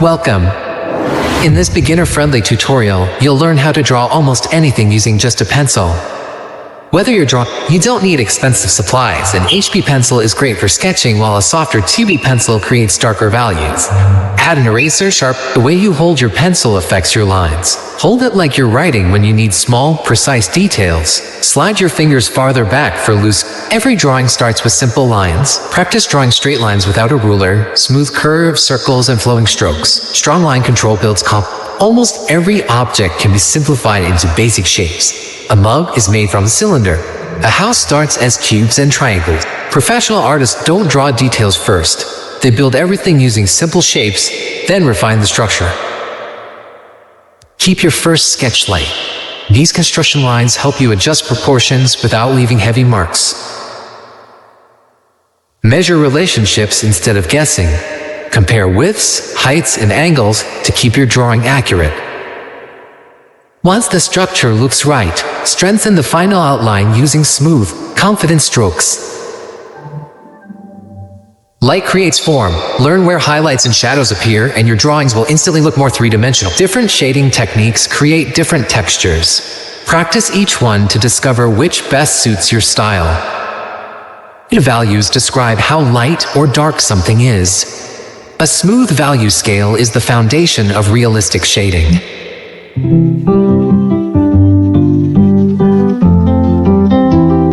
Welcome. In this beginner-friendly tutorial, you'll learn how to draw almost anything using just a pencil. Whether you're drawing, you don't need expensive supplies. An HB pencil is great for sketching, while a softer 2B pencil creates darker values. Add an eraser sharp. The way you hold your pencil affects your lines. Hold it like you're writing when you need small, precise details. Slide your fingers farther back for loose. Every drawing starts with simple lines. Practice drawing straight lines without a ruler, smooth curves, circles, and flowing strokes. Strong line control builds confidence. Almost every object can be simplified into basic shapes. A mug is made from a cylinder. A house starts as cubes and triangles. Professional artists don't draw details first. They build everything using simple shapes, then refine the structure. Keep your first sketch light. These construction lines help you adjust proportions without leaving heavy marks. Measure relationships instead of guessing. Compare widths, heights, and angles to keep your drawing accurate. Once the structure looks right, strengthen the final outline using smooth, confident strokes. Light creates form. Learn where highlights and shadows appear, and your drawings will instantly look more three-dimensional. Different shading techniques create different textures. Practice each one to discover which best suits your style. Values describe how light or dark something is. A smooth value scale is the foundation of realistic shading.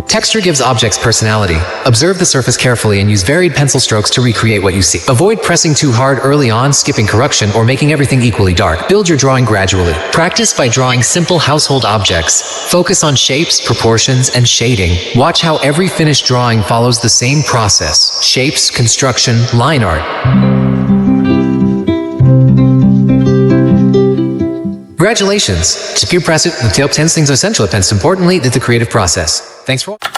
Texture gives objects personality. Observe the surface carefully and use varied pencil strokes to recreate what you see. Avoid pressing too hard early on, skipping correction, or making everything equally dark. Build your drawing gradually. Practice by drawing simple household objects. Focus on shapes, proportions, and shading. Watch how every finished drawing follows the same process: shapes, construction, line art. Congratulations! To keep pressing, the top 10 things are essential. Importantly, the creative process. Thanks for watching.